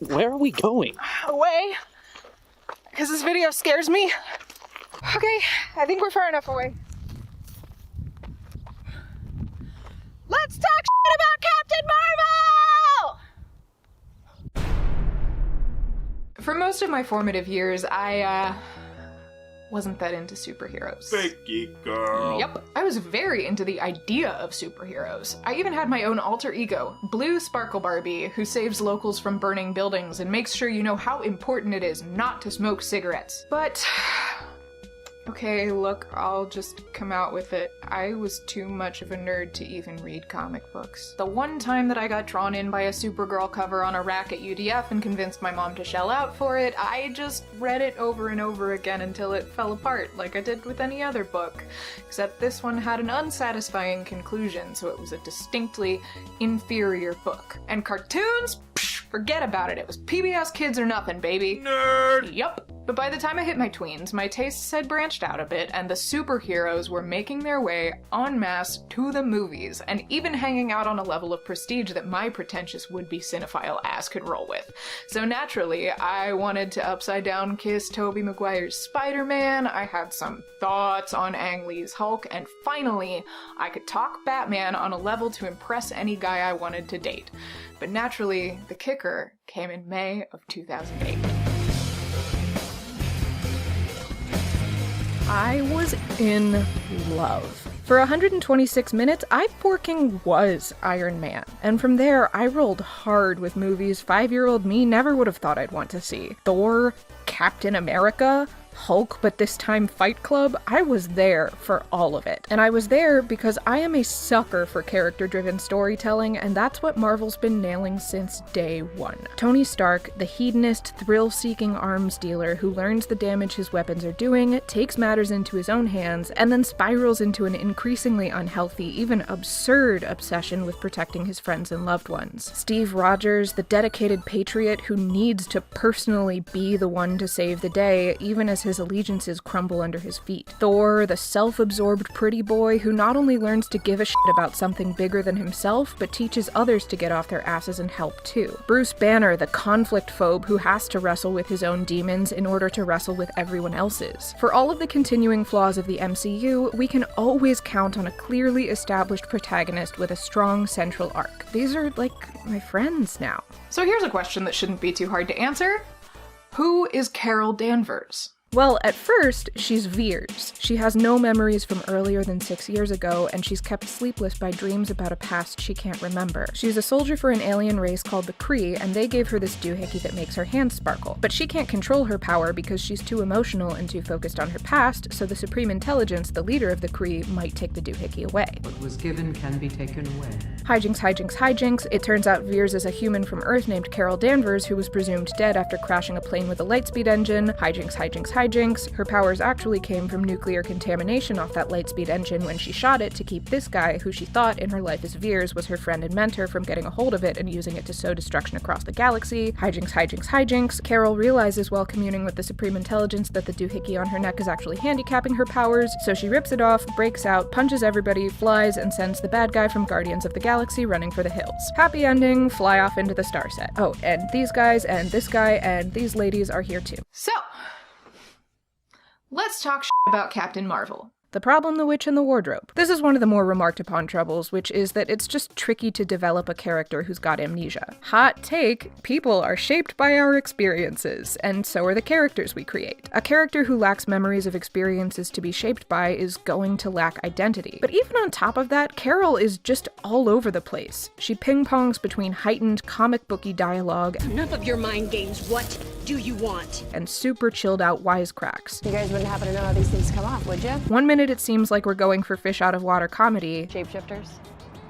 Where are we going? Away. Because this video scares me. Okay, I think we're far enough away. Let's talk shit about Captain Marvel! For most of my formative years, I wasn't that into superheroes. Fakey girl. Yep, I was very into the idea of superheroes. I even had my own alter ego, Blue Sparkle Barbie, who saves locals from burning buildings and makes sure you know how important it is not to smoke cigarettes. But okay, look, I'll just come out with it. I was too much of a nerd to even read comic books. The one time that I got drawn in by a Supergirl cover on a rack at UDF and convinced my mom to shell out for it, I just read it over and over again until it fell apart, like I did with any other book. Except this one had an unsatisfying conclusion, so it was a distinctly inferior book. And cartoons? Psh, forget about it. It was PBS Kids or nothing, baby. Nerd! Yup. But by the time I hit my tweens, my tastes had branched out a bit, and the superheroes were making their way en masse to the movies, and even hanging out on a level of prestige that my pretentious would-be cinephile ass could roll with. So naturally, I wanted to upside-down kiss Tobey Maguire's Spider-Man, I had some thoughts on Ang Lee's Hulk, and finally, I could talk Batman on a level to impress any guy I wanted to date. But naturally, the kicker came in May of 2008. I was in love. For 126 minutes, I forking was Iron Man. And from there, I rolled hard with movies 5-year-old me never would have thought I'd want to see. Thor, Captain America, Hulk, but this time Fight Club, I was there for all of it. And I was there because I am a sucker for character-driven storytelling, and that's what Marvel's been nailing since day one. Tony Stark, the hedonist, thrill-seeking arms dealer who learns the damage his weapons are doing, takes matters into his own hands, and then spirals into an increasingly unhealthy, even absurd obsession with protecting his friends and loved ones. Steve Rogers, the dedicated patriot who needs to personally be the one to save the day, even as his allegiances crumble under his feet. Thor, the self-absorbed pretty boy who not only learns to give a shit about something bigger than himself, but teaches others to get off their asses and help too. Bruce Banner, the conflict phobe who has to wrestle with his own demons in order to wrestle with everyone else's. For all of the continuing flaws of the MCU, we can always count on a clearly established protagonist with a strong central arc. These are like my friends now. So here's a question that shouldn't be too hard to answer. Who is Carol Danvers? Well, at first, she's Veers. She has no memories from earlier than 6 years ago, and she's kept sleepless by dreams about a past she can't remember. She's a soldier for an alien race called the Kree, and they gave her this doohickey that makes her hands sparkle. But she can't control her power because she's too emotional and too focused on her past, so the Supreme Intelligence, the leader of the Kree, might take the doohickey away. What was given can be taken away. Hijinks, hijinks, hijinks. It turns out Veers is a human from Earth named Carol Danvers who was presumed dead after crashing a plane with a lightspeed engine. Hijinks, hijinks, hijinks. Her powers actually came from nuclear contamination off that lightspeed engine when she shot it to keep this guy, who she thought in her life as Veers was her friend and mentor, from getting a hold of it and using it to sow destruction across the galaxy. Hijinks, hijinks, hijinks. Carol realizes while communing with the Supreme Intelligence that the doohickey on her neck is actually handicapping her powers, so she rips it off, breaks out, punches everybody, flies, and sends the bad guy from Guardians of the Galaxy running for the hills. Happy ending, fly off into the star set. Oh, and these guys, and this guy, and these ladies are here too. So, let's talk about Captain Marvel. The Problem, the Witch, and the Wardrobe. This is one of the more remarked upon troubles, which is that it's just tricky to develop a character who's got amnesia. Hot take, people are shaped by our experiences, and so are the characters we create. A character who lacks memories of experiences to be shaped by is going to lack identity. But even on top of that, Carol is just all over the place. She ping-pongs between heightened comic booky dialogue, enough of your mind games, what do you want? And super chilled out wisecracks. You guys wouldn't happen to know how these things come off, would you? One minute it seems like we're going for fish out of water comedy. Shapeshifters.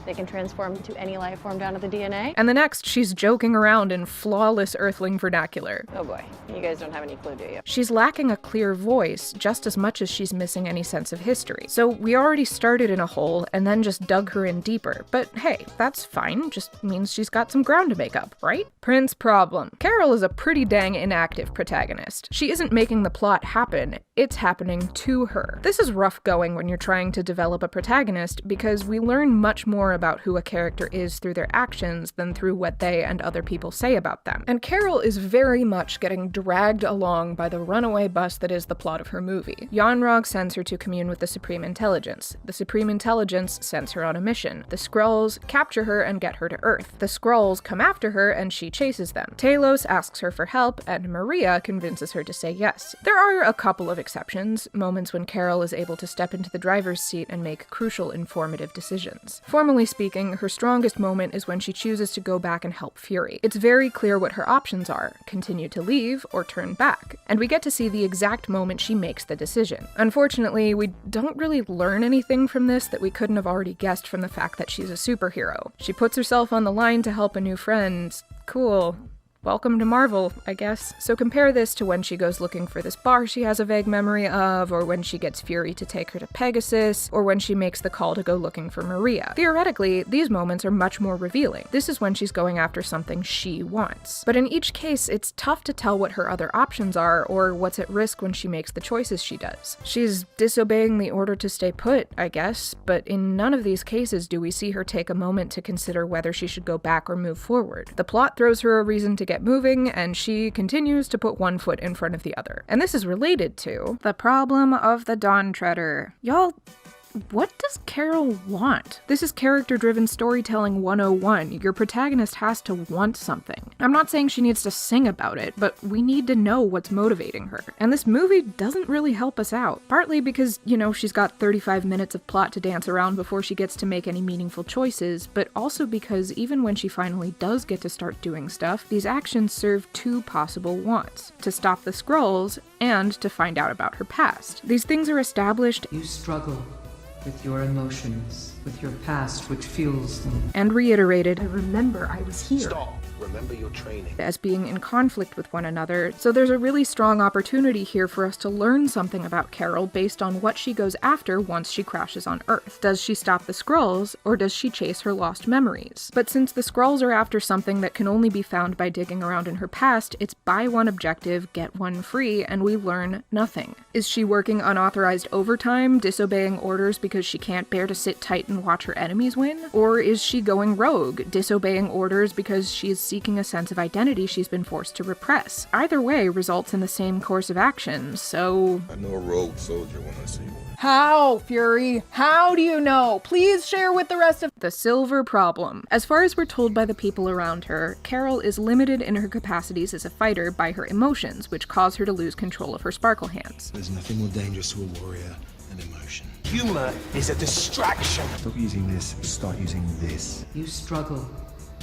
They can transform into any life form down to the DNA. And the next, she's joking around in flawless Earthling vernacular. Oh boy, you guys don't have any clue, do you? She's lacking a clear voice just as much as she's missing any sense of history. So we already started in a hole and then just dug her in deeper. But hey, that's fine, just means she's got some ground to make up, right? Prince problem. Carol is a pretty dang inactive protagonist. She isn't making the plot happen, it's happening to her. This is rough going when you're trying to develop a protagonist because we learn much more about who a character is through their actions than through what they and other people say about them. And Carol is very much getting dragged along by the runaway bus that is the plot of her movie. Yanrog sends her to commune with the Supreme Intelligence. The Supreme Intelligence sends her on a mission. The Skrulls capture her and get her to Earth. The Skrulls come after her and she chases them. Talos asks her for help, and Maria convinces her to say yes. There are a couple of exceptions, moments when Carol is able to step into the driver's seat and make crucial informative decisions. Formally speaking, her strongest moment is when she chooses to go back and help Fury. It's very clear what her options are: continue to leave or turn back, and we get to see the exact moment she makes the decision. Unfortunately, we don't really learn anything from this that we couldn't have already guessed from the fact that she's a superhero. She puts herself on the line to help a new friend. Cool. Welcome to Marvel, I guess. So compare this to when she goes looking for this bar she has a vague memory of, or when she gets Fury to take her to Pegasus, or when she makes the call to go looking for Maria. Theoretically, these moments are much more revealing. This is when she's going after something she wants. But in each case, it's tough to tell what her other options are, or what's at risk when she makes the choices she does. She's disobeying the order to stay put, I guess, but in none of these cases do we see her take a moment to consider whether she should go back or move forward. The plot throws her a reason to get moving, and she continues to put one foot in front of the other. And this is related to the problem of the Dawn Treader. Y'all, what does Carol want? This is character-driven storytelling 101. Your protagonist has to want something. I'm not saying she needs to sing about it, but we need to know what's motivating her. And this movie doesn't really help us out. Partly because, she's got 35 minutes of plot to dance around before she gets to make any meaningful choices, but also because even when she finally does get to start doing stuff, these actions serve two possible wants: to stop the Skrulls and to find out about her past. These things are established. You struggle with your emotions, with your past which fuels them. And reiterated. I remember I was here. Stop. Remember your training. As being in conflict with one another, so there's a really strong opportunity here for us to learn something about Carol based on what she goes after once she crashes on Earth. Does she stop the Skrulls, or does she chase her lost memories? But since the Skrulls are after something that can only be found by digging around in her past, it's buy one objective, get one free, and we learn nothing. Is she working unauthorized overtime, disobeying orders because she can't bear to sit tight and watch her enemies win? Or is she going rogue, disobeying orders because she's seeking a sense of identity she's been forced to repress? Either way results in the same course of action, so... I know a rogue soldier when I see one. How, Fury? How do you know? Please share with the rest of the silver problem. As far as we're told by the people around her, Carol is limited in her capacities as a fighter by her emotions, which cause her to lose control of her sparkle hands. There's nothing more dangerous to a warrior than emotion. Humor is a distraction. Stop using this, start using this. You struggle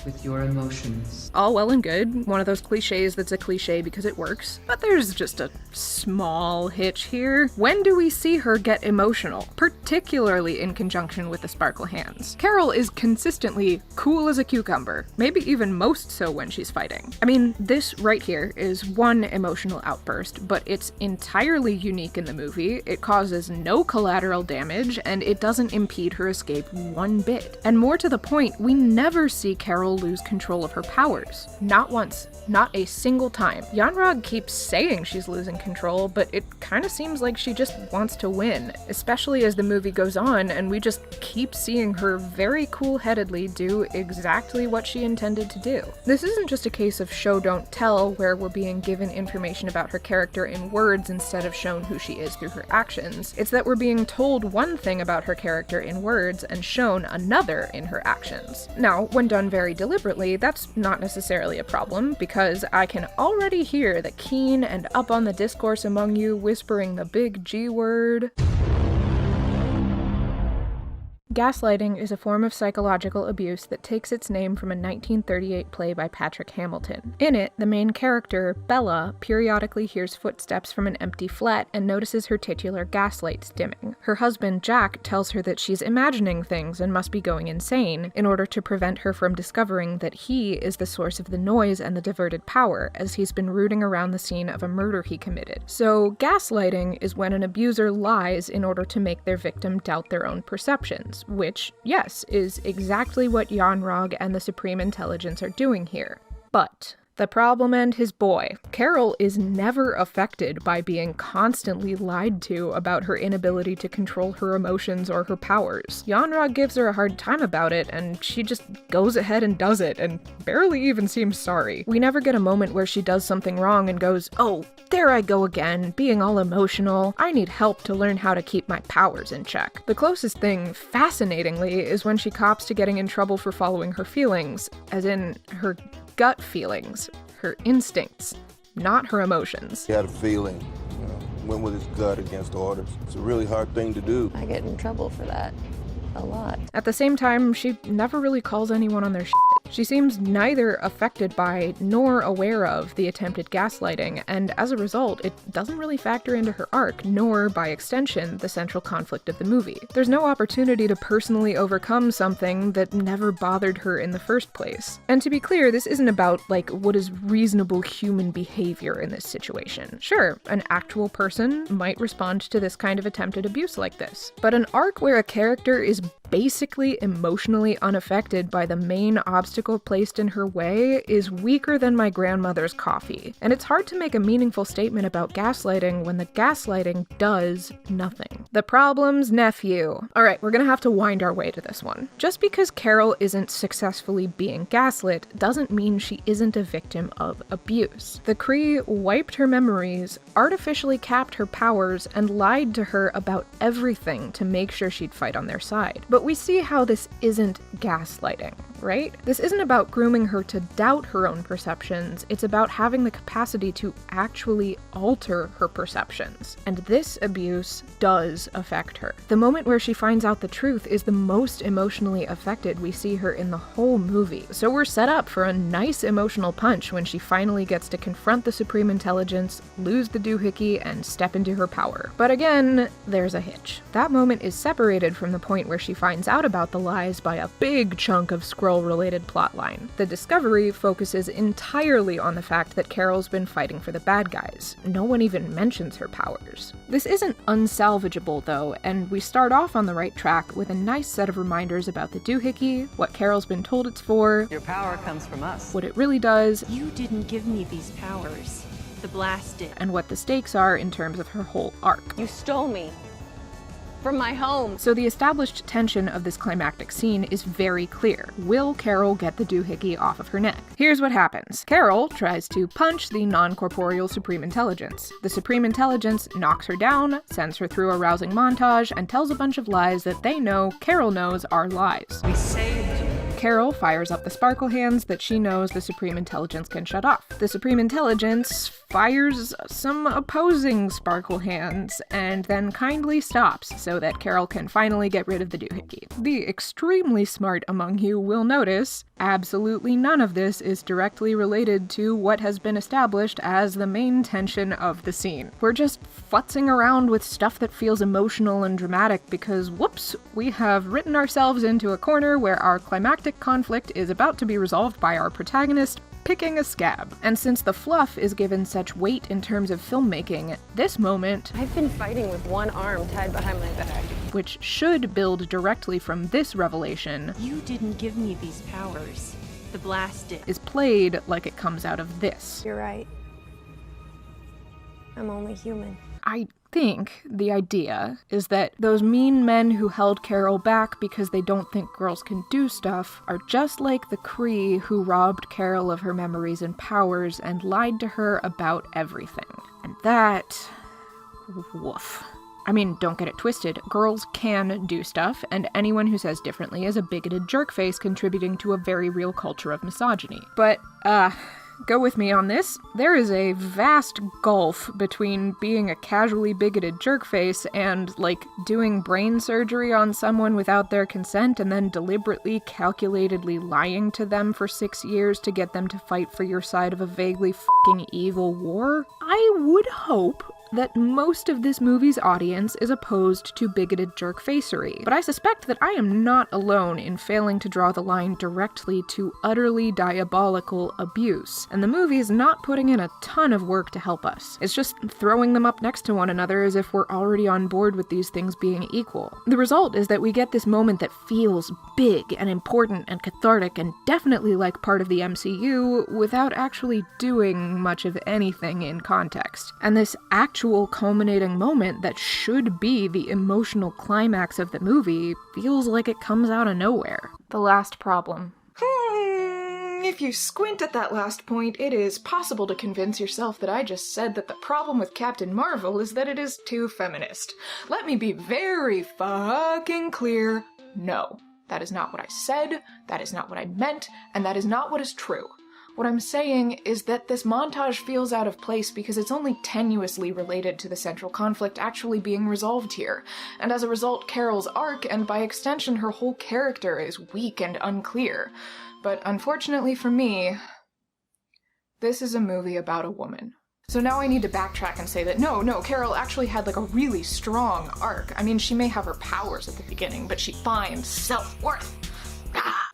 with your emotions. All well and good, one of those cliches that's a cliche because it works, but there's just a small hitch here. When do we see her get emotional, particularly in conjunction with the sparkle hands? Carol is consistently cool as a cucumber, maybe even most so when she's fighting. I mean, this right here is one emotional outburst, but it's entirely unique in the movie, it causes no collateral damage, and it doesn't impede her escape one bit. And more to the point, we never see Carol lose control of her powers. Not once. Not a single time. Yanrog keeps saying she's losing control, but it kind of seems like she just wants to win, especially as the movie goes on and we just keep seeing her very cool-headedly do exactly what she intended to do. This isn't just a case of show don't tell, where we're being given information about her character in words instead of shown who she is through her actions. It's that we're being told one thing about her character in words and shown another in her actions. Now, when done very deliberately, that's not necessarily a problem, because I can already hear the keen and up on the discourse among you whispering the big G word. Gaslighting is a form of psychological abuse that takes its name from a 1938 play by Patrick Hamilton. In it, the main character, Bella, periodically hears footsteps from an empty flat and notices her titular gaslights dimming. Her husband, Jack, tells her that she's imagining things and must be going insane, in order to prevent her from discovering that he is the source of the noise and the diverted power, as he's been rooting around the scene of a murder he committed. So, gaslighting is when an abuser lies in order to make their victim doubt their own perceptions. Which, yes, is exactly what Yanrog and the Supreme Intelligence are doing here. But The problem and his boy. Carol is never affected by being constantly lied to about her inability to control her emotions or her powers. Yanra gives her a hard time about it, and she just goes ahead and does it, and barely even seems sorry. We never get a moment where she does something wrong and goes, "Oh, there I go again, being all emotional. I need help to learn how to keep my powers in check." The closest thing, fascinatingly, is when she cops to getting in trouble for following her feelings, as in her gut feelings, her instincts, not her emotions. He had a feeling, went with his gut against orders. It's a really hard thing to do. I get in trouble for that. A lot. At the same time, she never really calls anyone on their shit. She seems neither affected by nor aware of the attempted gaslighting, and as a result, it doesn't really factor into her arc, nor, by extension, the central conflict of the movie. There's no opportunity to personally overcome something that never bothered her in the first place. And to be clear, this isn't about, what is reasonable human behavior in this situation. Sure, an actual person might respond to this kind of attempted abuse like this, but an arc where a character is basically emotionally unaffected by the main obstacle placed in her way is weaker than my grandmother's coffee. And it's hard to make a meaningful statement about gaslighting when the gaslighting does nothing. The problem's nephew. Alright, we're gonna have to wind our way to this one. Just because Carol isn't successfully being gaslit doesn't mean she isn't a victim of abuse. The Cree wiped her memories, artificially capped her powers, and lied to her about everything to make sure she'd fight on their side. But we see how this isn't gaslighting, right? This isn't about grooming her to doubt her own perceptions, it's about having the capacity to actually alter her perceptions. And this abuse does affect her. The moment where she finds out the truth is the most emotionally affected we see her in the whole movie. So we're set up for a nice emotional punch when she finally gets to confront the Supreme Intelligence, lose the doohickey, and step into her power. But again, there's a hitch. That moment is separated from the point where she finds out about the lies by a big chunk of Skrull-related plotline. The discovery focuses entirely on the fact that Carol's been fighting for the bad guys. No one even mentions her powers. This isn't unsalvageable though, and we start off on the right track with a nice set of reminders about the doohickey, what Carol's been told it's for, Your power comes from us. what it really does, You didn't give me these powers. The blast did. and what the stakes are in terms of her whole arc. You stole me. From my home. So the established tension of this climactic scene is very clear. Will Carol get the doohickey off of her neck? Here's what happens. Carol tries to punch the non-corporeal Supreme Intelligence. The Supreme Intelligence knocks her down, sends her through a rousing montage, and tells a bunch of lies that they know Carol knows are lies. We saved you. Carol fires up the sparkle hands that she knows the Supreme Intelligence can shut off. The Supreme Intelligence fires some opposing sparkle hands and then kindly stops so that Carol can finally get rid of the doohickey. The extremely smart among you will notice absolutely none of this is directly related to what has been established as the main tension of the scene. We're just futzing around with stuff that feels emotional and dramatic because, whoops, we have written ourselves into a corner where our climactic conflict is about to be resolved by our protagonist picking a scab. And since the fluff is given such weight in terms of filmmaking, this moment, I've been fighting with one arm tied behind my back. which should build directly from this revelation, You didn't give me these powers. The blast did. is played like it comes out of this. You're right. I'm only human. I think the idea is that those mean men who held Carol back because they don't think girls can do stuff are just like the Cree who robbed Carol of her memories and powers and lied to her about everything. And that... woof. I mean, don't get it twisted, girls can do stuff, and anyone who says differently is a bigoted jerkface contributing to a very real culture of misogyny. But, go with me on this. There is a vast gulf between being a casually bigoted jerkface and, doing brain surgery on someone without their consent and then deliberately, calculatedly lying to them for 6 years to get them to fight for your side of a vaguely f***ing evil war. I would hope that most of this movie's audience is opposed to bigoted jerkfacery, but I suspect that I am not alone in failing to draw the line directly to utterly diabolical abuse, and the movie is not putting in a ton of work to help us. It's just throwing them up next to one another as if we're already on board with these things being equal. The result is that we get this moment that feels big and important and cathartic and definitely like part of the MCU without actually doing much of anything in context. And this actual culminating moment that should be the emotional climax of the movie feels like it comes out of nowhere. The last problem. If you squint at that last point, it is possible to convince yourself that I just said that the problem with Captain Marvel is that it is too feminist. Let me be very fucking clear. No, that is not what I said, that is not what I meant, and that is not what is true. What I'm saying is that this montage feels out of place because it's only tenuously related to the central conflict actually being resolved here, and as a result, Carol's arc, and by extension her whole character, is weak and unclear. But unfortunately for me, this is a movie about a woman. So now I need to backtrack and say that no, Carol actually had like a really strong arc. I mean, she may have her powers at the beginning, but she finds self-worth.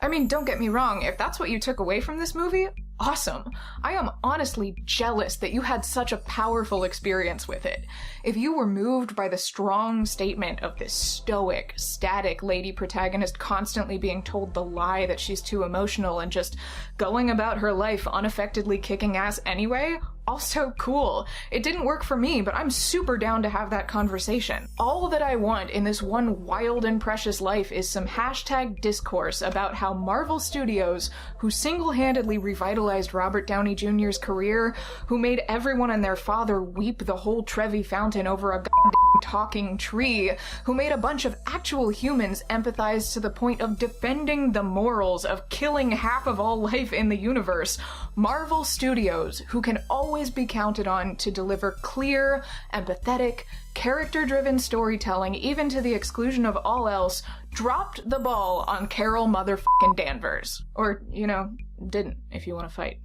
I mean, don't get me wrong, if that's what you took away from this movie, awesome. I am honestly jealous that you had such a powerful experience with it. If you were moved by the strong statement of this stoic, static lady protagonist constantly being told the lie that she's too emotional and just going about her life unaffectedly kicking ass anyway, also cool. It didn't work for me, but I'm super down to have that conversation. All that I want in this one wild and precious life is some hashtag discourse about how Marvel Studios, who single-handedly revitalized Robert Downey Jr.'s career, who made everyone and their father weep the whole Trevi Fountain over a goddamn talking tree, who made a bunch of actual humans empathize to the point of defending the morals of killing half of all life in the universe. Marvel Studios, who can always be counted on to deliver clear, empathetic, character-driven storytelling even to the exclusion of all else, dropped the ball on Carol motherfucking Danvers. Or, you know, didn't, if you want to fight.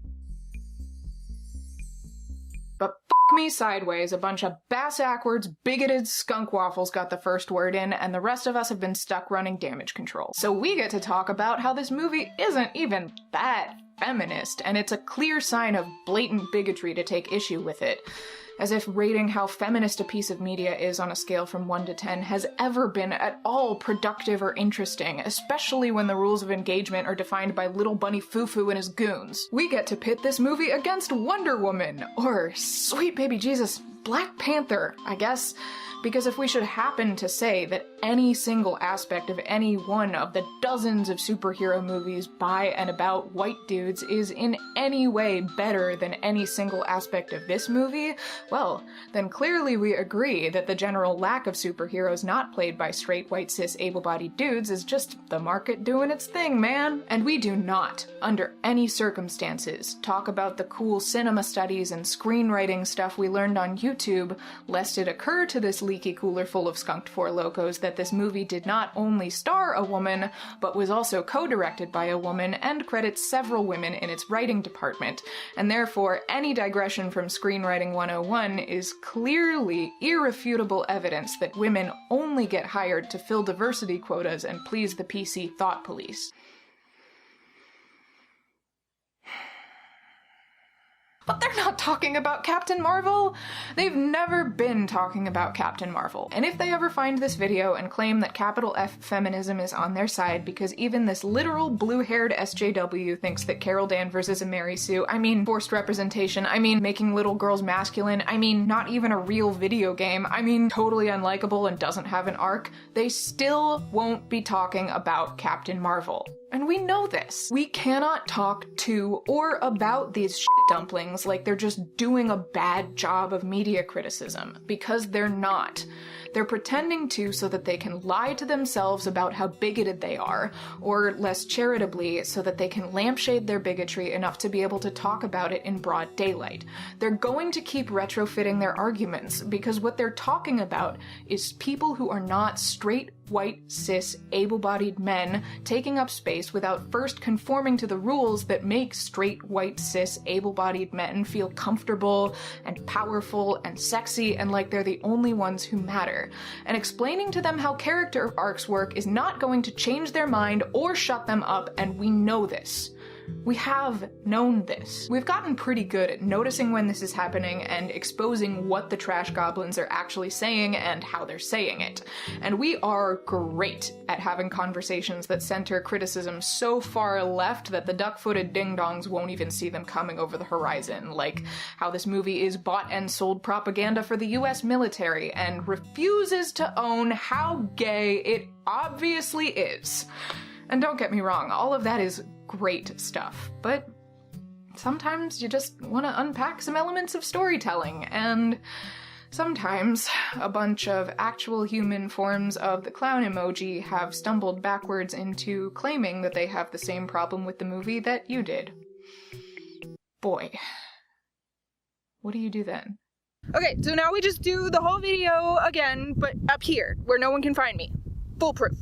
But fuck me sideways, a bunch of bass-ackwards, bigoted skunk waffles got the first word in, and the rest of us have been stuck running damage control. So we get to talk about how this movie isn't even that feminist, and it's a clear sign of blatant bigotry to take issue with it. As if rating how feminist a piece of media is on a scale from 1 to 10 has ever been at all productive or interesting, especially when the rules of engagement are defined by Little Bunny Foo-Foo and his goons. We get to pit this movie against Wonder Woman, or, sweet baby Jesus, Black Panther, I guess. Because if we should happen to say that any single aspect of any one of the dozens of superhero movies by and about white dudes is in any way better than any single aspect of this movie, well, then clearly we agree that the general lack of superheroes not played by straight white cis able-bodied dudes is just the market doing its thing, man. And we do not, under any circumstances, talk about the cool cinema studies and screenwriting stuff we learned on YouTube, lest it occur to this leaky cooler full of skunked four locos that this movie did not only star a woman, but was also co-directed by a woman and credits several women in its writing department, and therefore any digression from Screenwriting 101 is clearly irrefutable evidence that women only get hired to fill diversity quotas and please the PC thought police. But they're not talking about Captain Marvel! They've never been talking about Captain Marvel. And if they ever find this video and claim that capital F feminism is on their side because even this literal blue-haired SJW thinks that Carol Danvers is a Mary Sue, I mean forced representation, I mean making little girls masculine, I mean not even a real video game, I mean totally unlikable and doesn't have an arc, they still won't be talking about Captain Marvel. And we know this. We cannot talk to or about these shit dumplings like they're just doing a bad job of media criticism, because they're not. They're pretending to so that they can lie to themselves about how bigoted they are, or less charitably, so that they can lampshade their bigotry enough to be able to talk about it in broad daylight. They're going to keep retrofitting their arguments, because what they're talking about is people who are not straight, white, cis, able-bodied men taking up space without first conforming to the rules that make straight, white, cis, able-bodied men feel comfortable and powerful and sexy and like they're the only ones who matter. And explaining to them how character arcs work is not going to change their mind or shut them up, and we know this. We have known this. We've gotten pretty good at noticing when this is happening and exposing what the trash goblins are actually saying and how they're saying it. And we are great at having conversations that center criticism so far left that the duck-footed ding-dongs won't even see them coming over the horizon, like how this movie is bought and sold propaganda for the US military and refuses to own how gay it obviously is. And don't get me wrong, all of that is great stuff, but sometimes you just want to unpack some elements of storytelling, and sometimes a bunch of actual human forms of the clown emoji have stumbled backwards into claiming that they have the same problem with the movie that you did. Boy. What do you do then? Okay, so now we just do the whole video again, but up here, where no one can find me. Foolproof.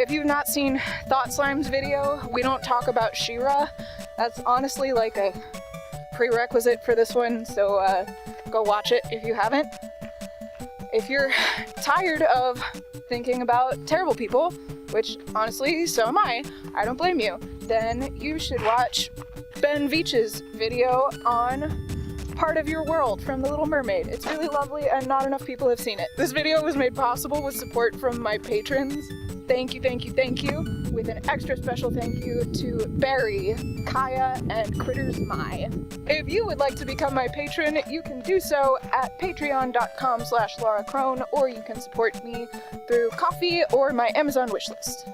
If you've not seen Thought Slime's video, we don't talk about She-Ra. That's honestly like a prerequisite for this one, so go watch it if you haven't. If you're tired of thinking about terrible people, which honestly, so am I don't blame you, then you should watch Ben Veach's video on Part of Your World from The Little Mermaid. It's really lovely and not enough people have seen it. This video was made possible with support from my patrons. Thank you, thank you, thank you, with an extra special thank you to Barry, Kaya, and Critters My. If you would like to become my patron, you can do so at patreon.com/Laura Crone, or you can support me through Ko-fi or my Amazon wishlist.